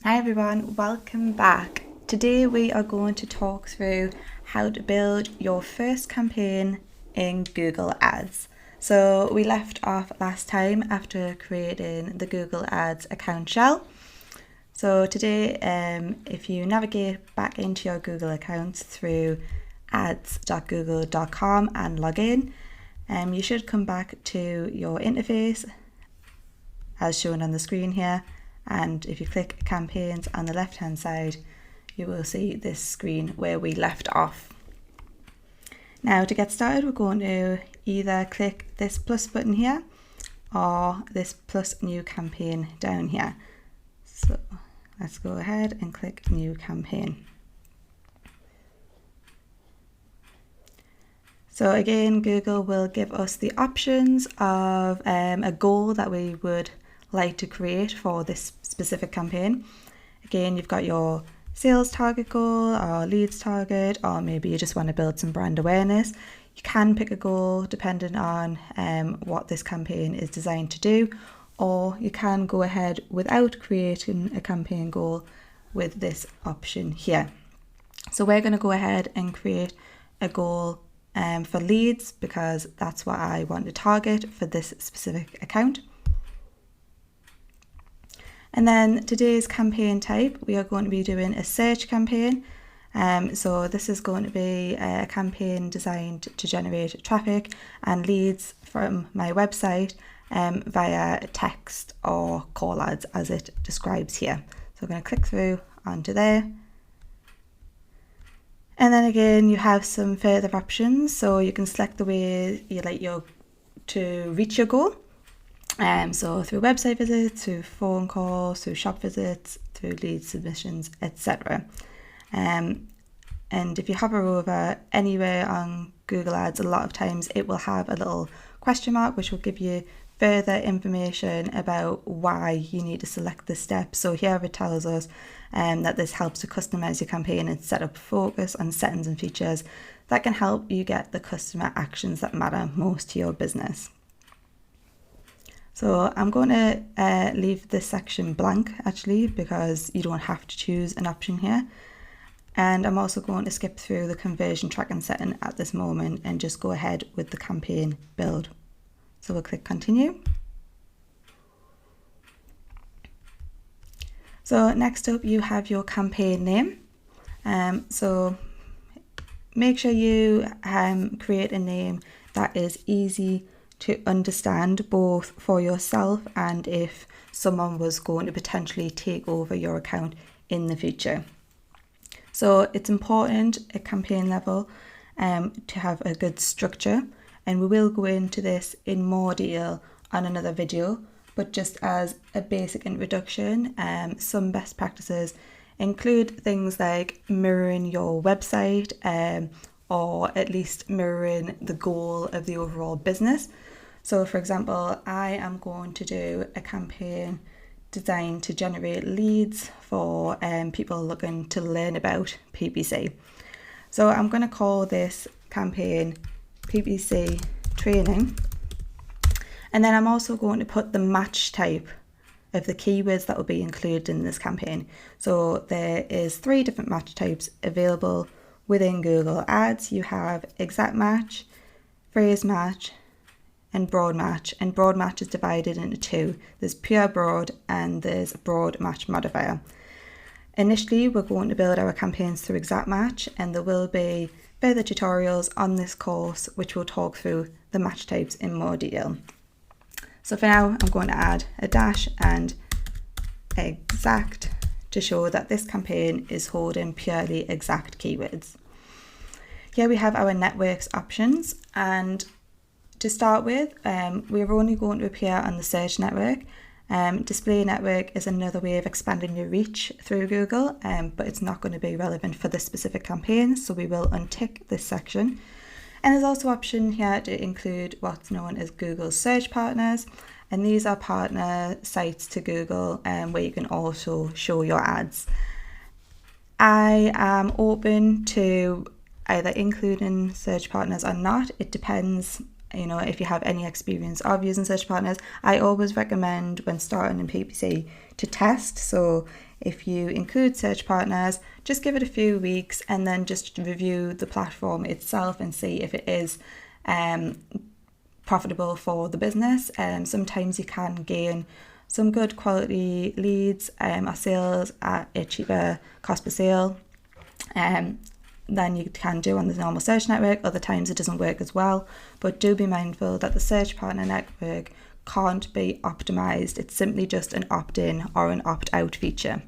Hi everyone, welcome back. Today we are going to talk through how to build your first campaign in Google Ads. So we left off last time after creating the Google Ads account shell. So today, if you navigate back into your Google accounts through ads.google.com and log in, you should come back to your interface as shown on the screen here. And if you click campaigns on the left hand side, you will see this screen where we left off. Now to get started, we're going to either click this plus button here or this plus new campaign down here. So let's go ahead and click new campaign. So again, Google will give us the options of a goal that we would like to create for this specific campaign. Again, you've got your sales target goal or leads target, or maybe you just want to build some brand awareness. You can pick a goal depending on what this campaign is designed to do, or you can go ahead without creating a campaign goal with this option here. So we're going to go ahead and create a goal for leads because that's what I want to target for this specific account. And then today's campaign type, we are going to be doing a search campaign. So this is going to be a campaign designed to generate traffic and leads from my website via text or call ads as it describes here. So I'm going to click through onto there. And then again, you have some further options. So you can select the way you like to reach your goal. So through website visits, through phone calls, through shop visits, through lead submissions, etc. And if you hover over anywhere on Google Ads, a lot of times it will have a little question mark which will give you further information about why you need to select this step. So here it tells us that this helps to customize your campaign and set up focus on settings and features that can help you get the customer actions that matter most to your business. So I'm going to leave this section blank actually because you don't have to choose an option here. And I'm also going to skip through the conversion tracking setting at this moment and just go ahead with the campaign build. So we'll click continue. So next up you have your campaign name. So make sure you create a name that is easy to understand both for yourself and if someone was going to potentially take over your account in the future. So it's important at campaign level to have a good structure, and we will go into this in more detail on another video, but just as a basic introduction, some best practices include things like mirroring your website or at least mirroring the goal of the overall business. So for example, I am going to do a campaign designed to generate leads for people looking to learn about PPC. So I'm going to call this campaign PPC training. And then I'm also going to put the match type of the keywords that will be included in this campaign. So there is 3 different match types available within Google Ads. You have exact match, phrase match, and broad match. And broad match is divided into 2. There's pure broad and there's a broad match modifier. Initially, we're going to build our campaigns through exact match, and there will be further tutorials on this course which will talk through the match types in more detail. So for now, I'm going to add a dash and exact to show that this campaign is holding purely exact keywords. Here we have our networks options, and to start with, we're only going to appear on the search network. Display network is another way of expanding your reach through Google, but it's not going to be relevant for this specific campaign, so we will untick this section. And there's also an option here to include what's known as Google search partners, and these are partner sites to Google where you can also show your ads. I am open to either including search partners or not. It depends, if you have any experience of using search partners. I always recommend when starting in PPC to test. So If you include search partners, just give it a few weeks and then just review the platform itself and see if it is profitable for the business. Sometimes you can gain some good quality leads or sales at a cheaper cost per sale than you can do on the normal search network. Other times it doesn't work as well, but do be mindful that the search partner network can't be optimized. It's simply just an opt-in or an opt-out feature.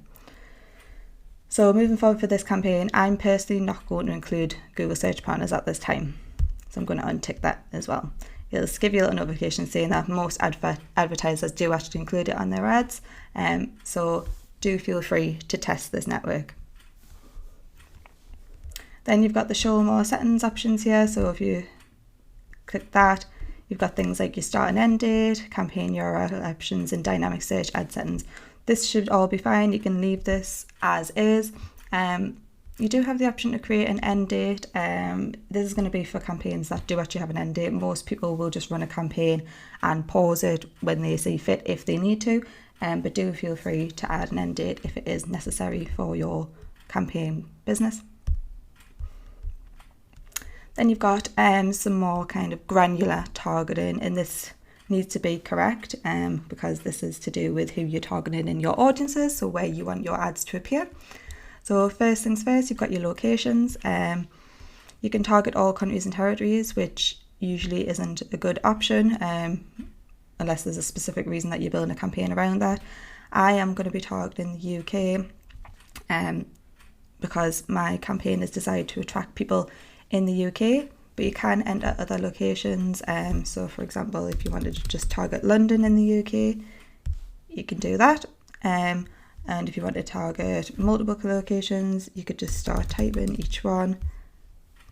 So moving forward for this campaign, I'm personally not going to include Google search partners at this time. So I'm going to untick that as well. It'll give you a little notification saying that most advertisers do actually include it on their ads. So do feel free to test this network. Then you've got the show more settings options here. So if you click that, you've got things like your start and end date, campaign URL options, and dynamic search ad settings. This should all be fine. You can leave this as is. You do have the option to create an end date. This is going to be for campaigns that do actually have an end date. Most people will just run a campaign and pause it when they see fit if they need to. But do feel free to add an end date if it is necessary for your campaign business. Then you've got some more kind of granular targeting, and this needs to be correct because this is to do with who you're targeting in your audiences, so where you want your ads to appear. So first things first, you've got your locations. You can target all countries and territories, which usually isn't a good option unless there's a specific reason that you're building a campaign around that. I am going to be targeting the UK because my campaign is designed to attract people in the UK, but you can enter other locations. So for example, if you wanted to just target London in the UK, you can do that. And if you want to target multiple locations, you could just start typing each one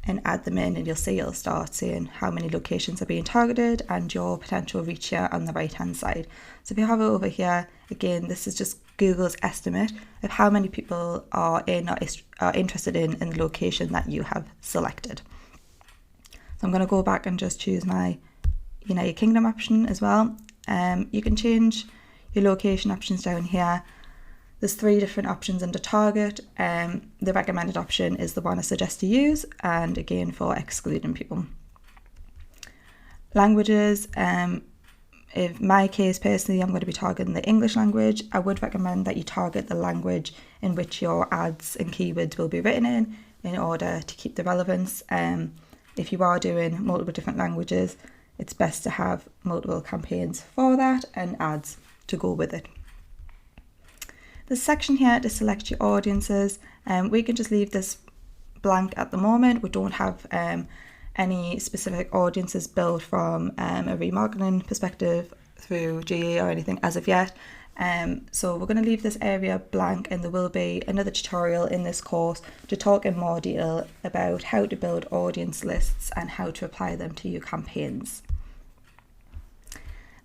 and add them in, and you'll see it'll start saying how many locations are being targeted and your potential reach here on the right hand side. So if you have it over here, again, this is just Google's estimate of how many people are in or are interested in the location that you have selected. So I'm going to go back and just choose my United Kingdom option as well. You can change your location options down here. There's 3 different options under target. The recommended option is the one I suggest you use, and again for excluding people. Languages, in my case personally, I'm going to be targeting the English language. I would recommend that you target the language in which your ads and keywords will be written in order to keep the relevance. If you are doing multiple different languages, it's best to have multiple campaigns for that and ads to go with it. There's a section here to select your audiences, and we can just leave this blank at the moment. We don't have any specific audiences built from a remarketing perspective through GA or anything as of yet. So we're going to leave this area blank, and there will be another tutorial in this course to talk in more detail about how to build audience lists and how to apply them to your campaigns.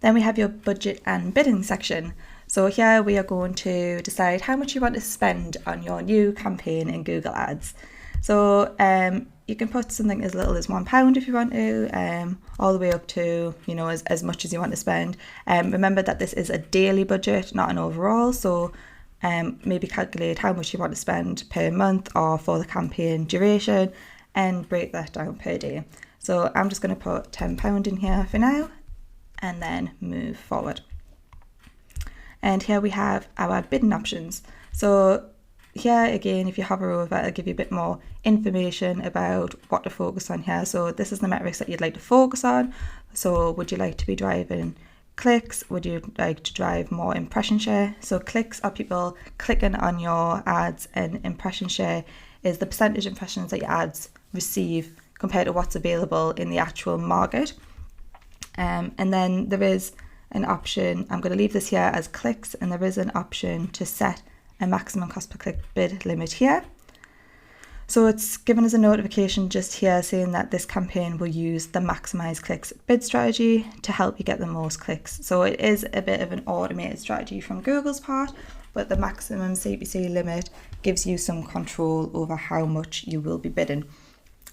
Then we have your budget and bidding section. So here we are going to decide how much you want to spend on your new campaign in Google Ads. So you can put something as little as £1 if you want to, all the way up to, as much as you want to spend. Remember that this is a daily budget, not an overall. So maybe calculate how much you want to spend per month or for the campaign duration and break that down per day. So I'm just going to put £10 in here for now and then move forward. And here we have our bidding options. So here again, if you hover over, it'll give you a bit more information about what to focus on here. So this is the metrics that you'd like to focus on. So would you like to be driving clicks? Would you like to drive more impression share? So clicks are people clicking on your ads, and impression share is the percentage impressions that your ads receive compared to what's available in the actual market. And then there is an option, I'm going to leave this here as clicks, and there is an option to set a maximum cost per click bid limit here. So it's given us a notification just here saying that this campaign will use the maximize clicks bid strategy to help you get the most clicks. So it is a bit of an automated strategy from Google's part, but the maximum CPC limit gives you some control over how much you will be bidding.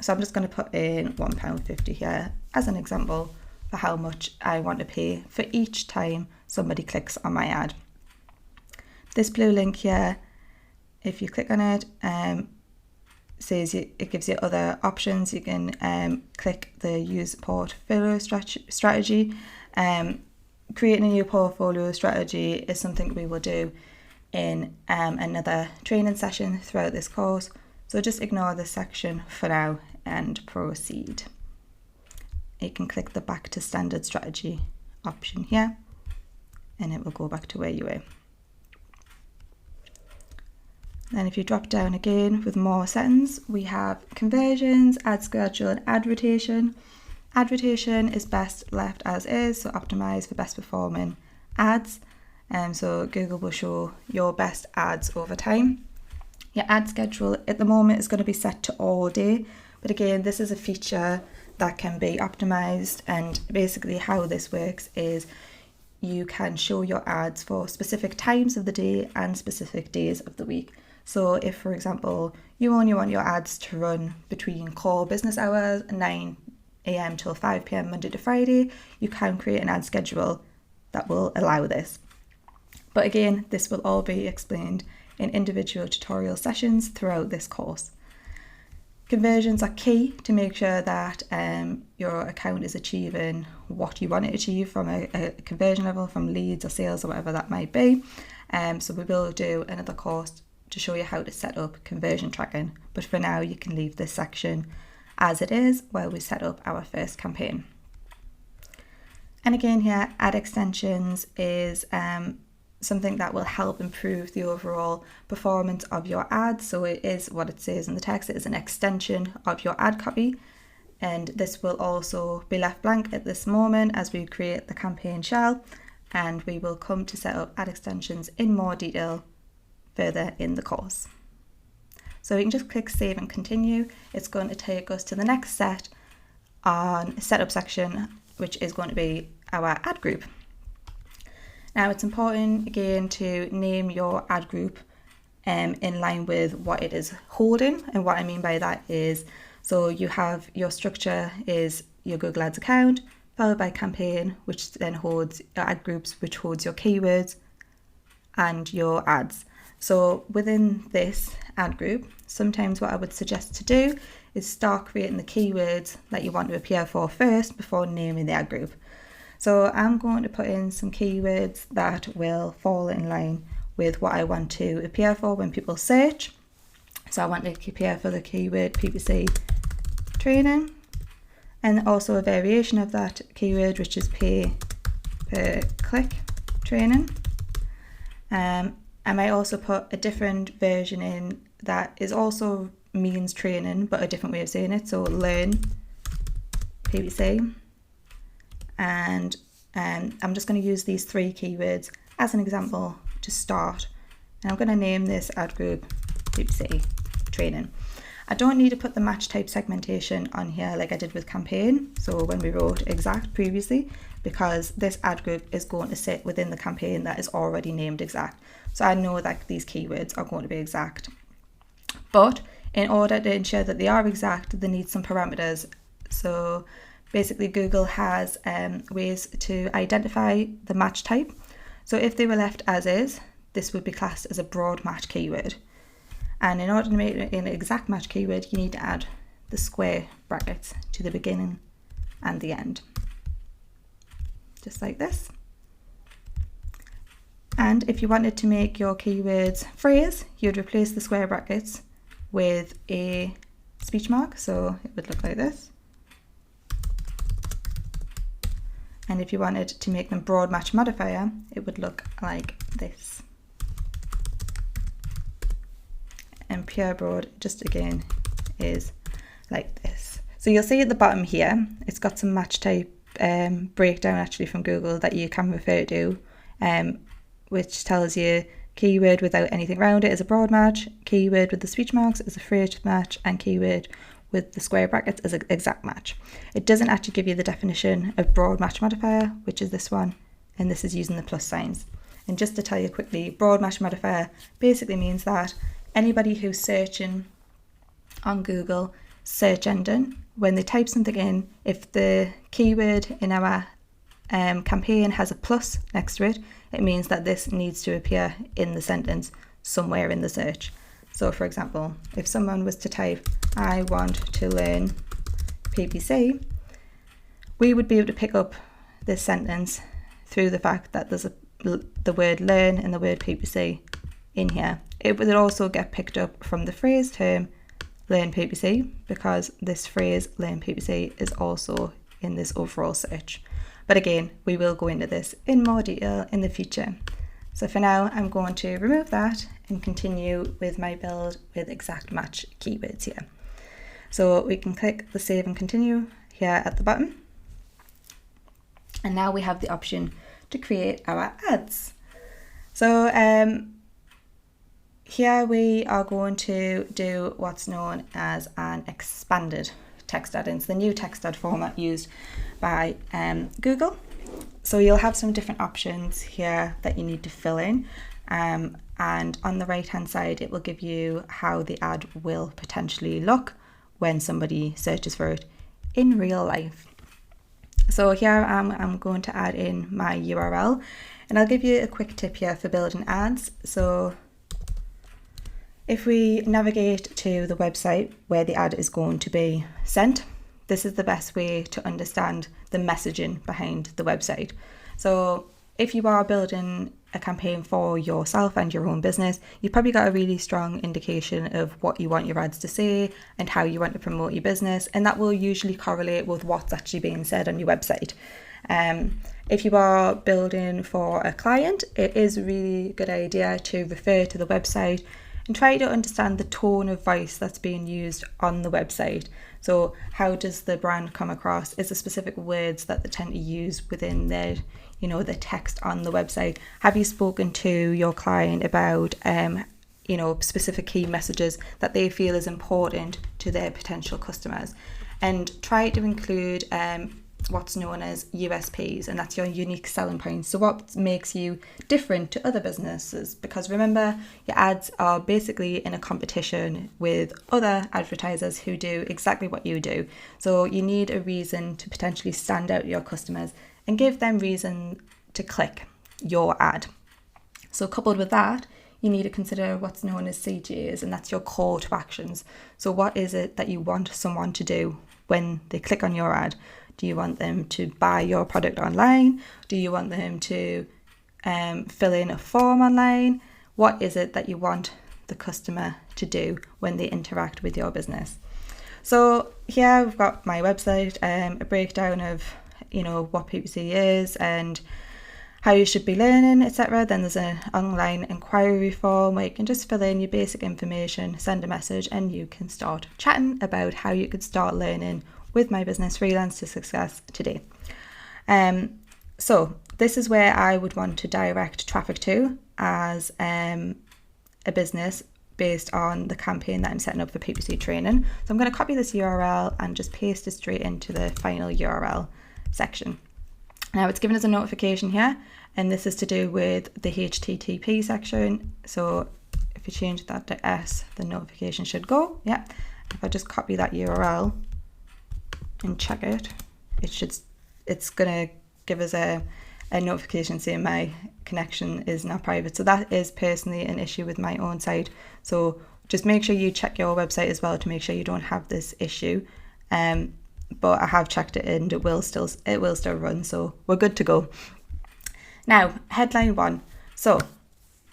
So I'm just going to put in £1.50 here as an example for how much I want to pay for each time somebody clicks on my ad. This blue link here if you click on it, it gives you other options. You can click the use portfolio strategy. Creating a new portfolio strategy is something we will do in another training session throughout this course. So just ignore this section for now and proceed. You can click the back to standard strategy option here and it will go back to where you were. Then if you drop down again with more settings, we have conversions, ad schedule and ad rotation. Ad rotation is best left as is, so optimize for best performing ads. So Google will show your best ads over time. Your ad schedule at the moment is going to be set to all day, but again, this is a feature that can be optimized, and basically how this works is you can show your ads for specific times of the day and specific days of the week. So if, for example, you only want your ads to run between core business hours, 9 a.m. till 5 p.m. Monday to Friday, you can create an ad schedule that will allow this. But again, this will all be explained in individual tutorial sessions throughout this course. Conversions are key to make sure that your account is achieving what you want it to achieve from a conversion level, from leads or sales or whatever that might be. So we will do another course to show you how to set up conversion tracking. But for now, you can leave this section as it is while we set up our first campaign. And again here, ad extensions is something that will help improve the overall performance of your ads. So it is what it says in the text, it is an extension of your ad copy. And this will also be left blank at this moment as we create the campaign shell, and we will come to set up ad extensions in more detail further in the course. So we can just click save and continue. It's going to take us to the next setup section, which is going to be our ad group. Now it's important again to name your ad group in line with what it is holding, and what I mean by that is, so you have your structure is your Google Ads account followed by campaign, which then holds your ad groups, which holds your keywords and your ads. So within this ad group, sometimes what I would suggest to do is start creating the keywords that you want to appear for first before naming the ad group. So I'm going to put in some keywords that will fall in line with what I want to appear for when people search. So I want to appear for the keyword PPC training, and also a variation of that keyword, which is pay per click training. I might also put a different version in that is also means training, but a different way of saying it. So learn PPC. And I'm just going to use these 3 keywords as an example to start. And I'm going to name this ad group PPC training. I don't need to put the match type segmentation on here like I did with campaign, so when we wrote exact previously, because this ad group is going to sit within the campaign that is already named exact. So I know that these keywords are going to be exact. But in order to ensure that they are exact, they need some parameters. So basically Google has ways to identify the match type. So if they were left as is, this would be classed as a broad match keyword. And in order to make it an exact match keyword, you need to add the square brackets to the beginning and the end. Just like this. And if you wanted to make your keywords phrase, you'd replace the square brackets with a speech mark. So it would look like this. And if you wanted to make them broad match modifier, it would look like this. And pure broad, just again, is like this. So you'll see at the bottom here, it's got some match type breakdown actually from Google that you can refer to, which tells you keyword without anything around it is a broad match, keyword with the speech marks is a phrase match, and keyword with the square brackets is an exact match. It doesn't actually give you the definition of broad match modifier, which is this one, and this is using the plus signs. And just to tell you quickly, broad match modifier basically means that anybody who's searching on Google search engine, when they type something in, if the keyword in our campaign has a plus next to it, it means that this needs to appear in the sentence somewhere in the search. So for example, if someone was to type, I want to learn PPC, we would be able to pick up this sentence through the fact that there's the word learn and the word PPC in here. It would also get picked up from the phrase term learn PPC, because this phrase learn PPC is also in this overall search. But again, we will go into this in more detail in the future. So for now, I'm going to remove that and continue with my build with exact match keywords here. So we can click the save and continue here at the bottom. And now we have the option to create our ads. So here we are going to do what's known as an expanded text ad. It's the new text ad format used by Google. So you'll have some different options here that you need to fill in. And on the right hand side, it will give you how the ad will potentially look when somebody searches for it in real life. So here I'm going to add in my URL, and I'll give you a quick tip here for building ads. So if we navigate to the website where the ad is going to be sent, this is the best way to understand the messaging behind the website. So if you are building a campaign for yourself and your own business, you've probably got a really strong indication of what you want your ads to say and how you want to promote your business, and that will usually correlate with what's actually being said on your website. If you are building for a client, it is a really good idea to refer to the website and try to understand the tone of voice that's being used on the website. So how does the brand come across? Is there specific words that they tend to use within their, the text on the website? Have you spoken to your client about, specific key messages that they feel is important to their potential customers? And try to include what's known as USPs, and that's your unique selling points. So what makes you different to other businesses? Because remember, your ads are basically in a competition with other advertisers who do exactly what you do. So you need a reason to potentially stand out to your customers and give them reason to click your ad. So coupled with that, you need to consider what's known as CTAs, and that's your call to actions. So what is it that you want someone to do when they click on your ad? Do you want them to buy your product online? Do you want them to fill in a form online? What is it that you want the customer to do when they interact with your business? So here we've got my website, a breakdown of what PPC is and how you should be learning, etc. Then there's an online inquiry form where you can just fill in your basic information, send a message, and you can start chatting about how you could start learning with my business Freelance to Success today. So this is where I would want to direct traffic to as a business based on the campaign that I'm setting up for PPC training. So I'm going to copy this URL and just paste it straight into the final URL section. Now it's given us a notification here, and this is to do with the HTTP section. So if you change that to S, the notification should go. Yeah. If I just copy that URL and check it, it's gonna give us a notification saying my connection is now private. So that is personally an issue with my own site. So just make sure you check your website as well to make sure you don't have this issue. But I have checked it and it will still run, so we're good to go. Now, headline 1. So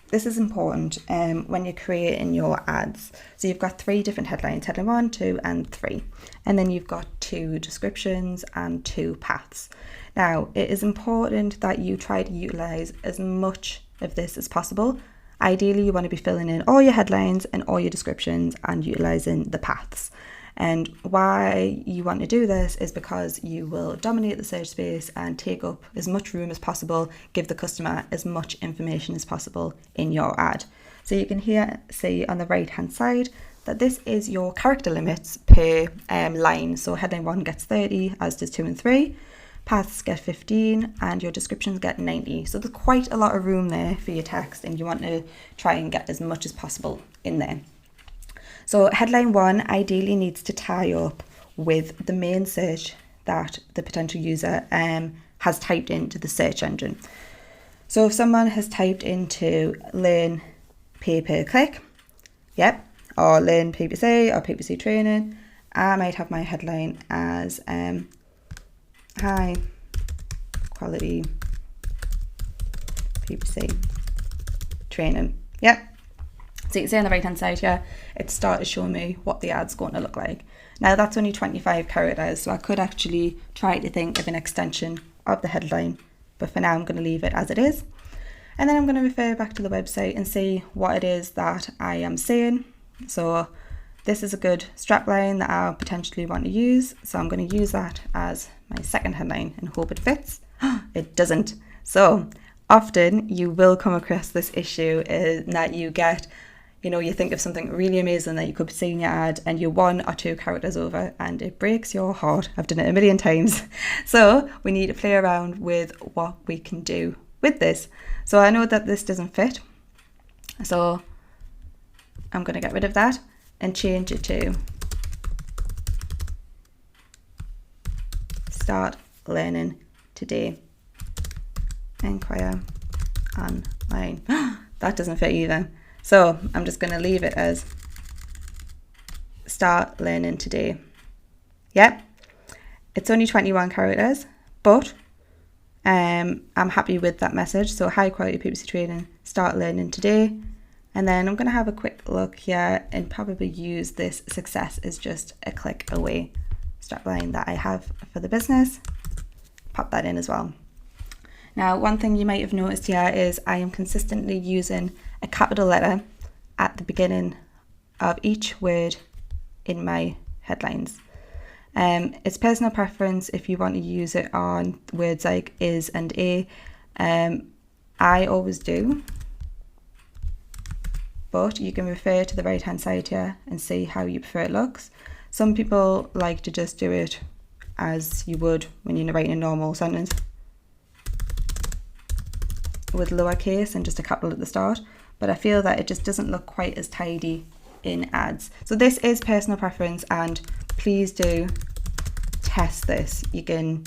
this is important when you're creating your ads. So you've got 3 different headlines, headline 1, 2, and 3. And then you've got 2 descriptions and 2 paths. Now, it is important that you try to utilize as much of this as possible. Ideally, you want to be filling in all your headlines and all your descriptions and utilizing the paths. And why you want to do this is because you will dominate the search space and take up as much room as possible, give the customer as much information as possible in your ad. So you can here see on the right hand side that this is your character limits per line. So headline 1 gets 30, as does 2 and 3. Paths get 15 and your descriptions get 90. So there's quite a lot of room there for your text, and you want to try and get as much as possible in there. So headline 1 ideally needs to tie up with the main search that the potential user has typed into the search engine. So if someone has typed into learn pay per click, yep, or learn PPC or PPC training, I might have my headline as high quality PPC training. Yep. So you can see on the right hand side here, it started showing me what the ad's going to look like. Now that's only 25 characters, so I could actually try to think of an extension of the headline, but for now I'm going to leave it as it is. And then I'm going to refer back to the website and see what it is that I am saying. So this is a good strapline that I potentially want to use, so I'm going to use that as my second headline and hope it fits. It doesn't. So often you will come across this issue that you get, you think of something really amazing that you could see in your ad and you're 1 or 2 characters over and it breaks your heart. I've done it a million times. So we need to play around with what we can do with this. So I know that this doesn't fit. So I'm going to get rid of that and change it to start learning today. Inquire online. That doesn't fit either. So I'm just going to leave it as start learning today. Yep. It's only 21 characters, but I'm happy with that message. So high quality PPC training, start learning today. And then I'm going to have a quick look here and probably use this success is just a click away strapline that I have for the business. Pop that in as well. Now, one thing you might have noticed here is I am consistently using a capital letter at the beginning of each word in my headlines. It's personal preference if you want to use it on words like is and a. I always do. But you can refer to the right hand side here and see how you prefer it looks. Some people like to just do it as you would when you're writing a normal sentence with lowercase and just a capital at the start, but I feel that it just doesn't look quite as tidy in ads. So this is personal preference, and please do test this. You can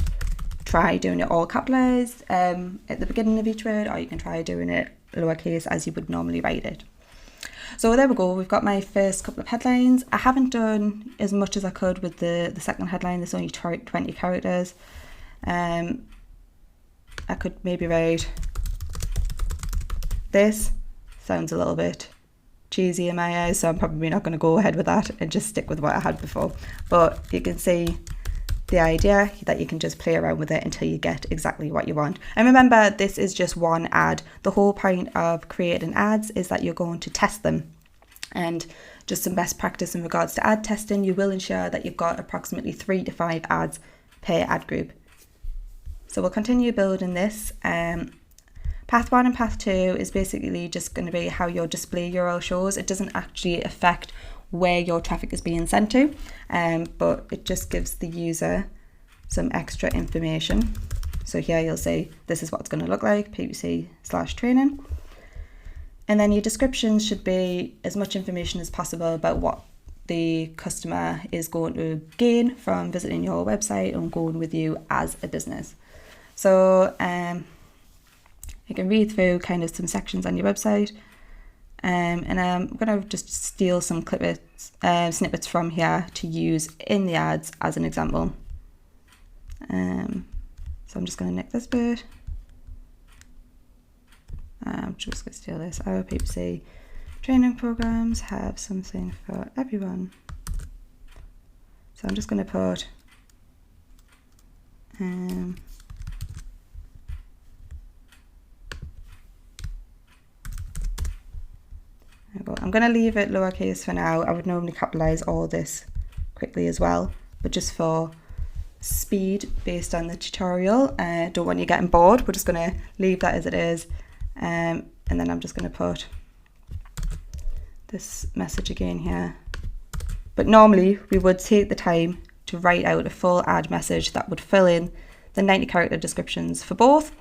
try doing it all capitalized at the beginning of each word, or you can try doing it lowercase as you would normally write it. So there we go, we've got my first couple of headlines. I haven't done as much as I could with the second headline. There's only 20 characters. I could maybe write, this sounds a little bit cheesy in my eyes, so I'm probably not going to go ahead with that and just stick with what I had before. But you can see the idea that you can just play around with it until you get exactly what you want. And remember, this is just one ad. The whole point of creating ads is that you're going to test them. And just some best practice in regards to ad testing, you will ensure that you've got approximately 3 to 5 ads per ad group. So we'll continue building this. Path 1 and Path 2 is basically just going to be how your display URL shows. It doesn't actually affect where your traffic is being sent to, but it just gives the user some extra information. So here you'll see this is what it's going to look like, PPC/training. And then your descriptions should be as much information as possible about what the customer is going to gain from visiting your website and going with you as a business. So you can read through kind of some sections on your website, and I'm going to just steal some snippets from here to use in the ads as an example. So I'm just going to nick this bit. I'm just going to steal this. Our PPC training programs have something for everyone. So I'm just going to put I'm going to leave it lowercase for now. I would normally capitalize all this quickly as well, but just for speed based on the tutorial, don't want you getting bored. We're just going to leave that as it is, and then I'm just going to put this message again here. But normally we would take the time to write out a full ad message that would fill in the 90 character descriptions for both,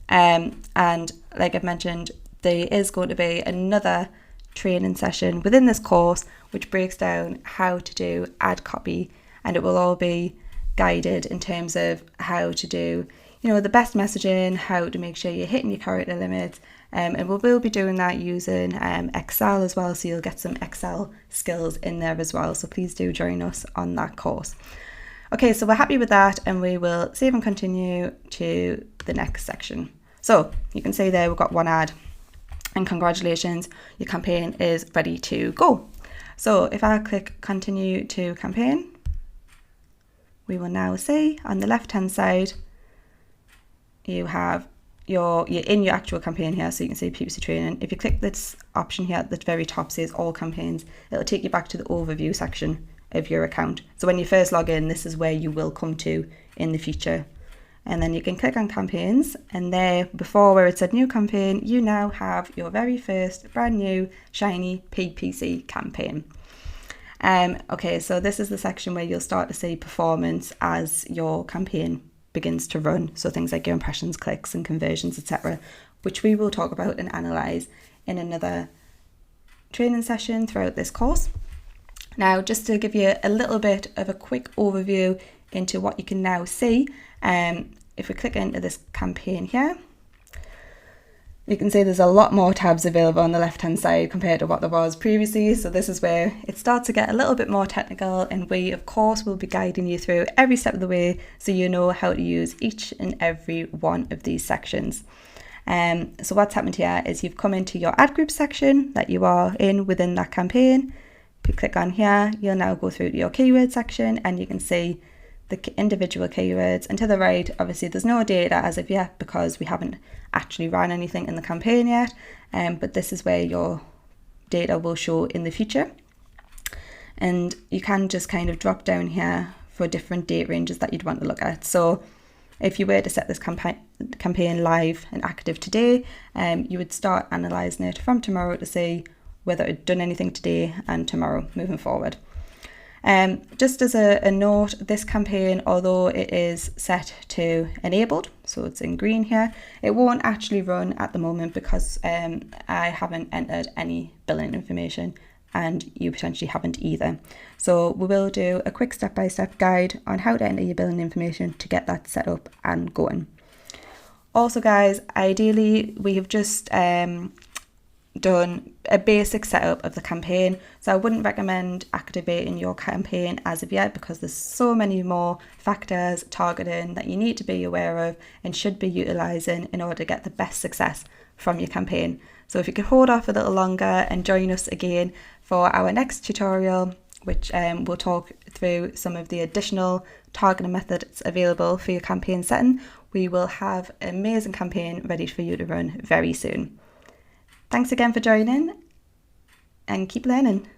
and like I've mentioned, there is going to be another training session within this course which breaks down how to do ad copy, and it will all be guided in terms of how to do the best messaging, how to make sure you're hitting your character limits, And we will be doing that using Excel as well, so you'll get some Excel skills in there as well. So please do join us on that course. Okay, so we're happy with that, and we will save and continue to the next section. So you can see there we've got one ad, and congratulations, your campaign is ready to go. So if I click continue to campaign, we will now see on the left hand side you have you're in your actual campaign here, so you can see PPC training. If you click this option here at the very top, says all campaigns, it'll take you back to the overview section of your account. So when you first log in, this is where you will come to in the future. And then you can click on campaigns, and there before where it said new campaign, you now have your very first brand new shiny PPC campaign. Okay, so this is the section where you'll start to see performance as your campaign begins to run. So things like your impressions, clicks and conversions, etc., which we will talk about and analyze in another training session throughout this course. Now, just to give you a little bit of a quick overview into what you can now see, if we click into this campaign here, you can see there's a lot more tabs available on the left hand side compared to what there was previously. So this is where it starts to get a little bit more technical, and we of course will be guiding you through every step of the way so you know how to use each and every one of these sections. So what's happened here is you've come into your ad group section that you are in within that campaign. If you click on here, you'll now go through to your keyword section, and you can see the individual keywords. And to the right, obviously there's no data as of yet because we haven't actually ran anything in the campaign yet, but this is where your data will show in the future. And you can just kind of drop down here for different date ranges that you'd want to look at. So if you were to set this campaign live and active today, you would start analysing it from tomorrow to see whether it had done anything today and tomorrow moving forward. Just as a note, this campaign, although it is set to enabled, so it's in green here, it won't actually run at the moment because I haven't entered any billing information and you potentially haven't either. So we will do a quick step-by-step guide on how to enter your billing information to get that set up and going. Also guys, ideally we have just done a basic setup of the campaign, so I wouldn't recommend activating your campaign as of yet because there's so many more factors, targeting that you need to be aware of and should be utilising in order to get the best success from your campaign. So if you could hold off a little longer and join us again for our next tutorial, which we'll talk through some of the additional targeting methods available for your campaign setting, we will have an amazing campaign ready for you to run very soon. Thanks again for joining, and keep learning.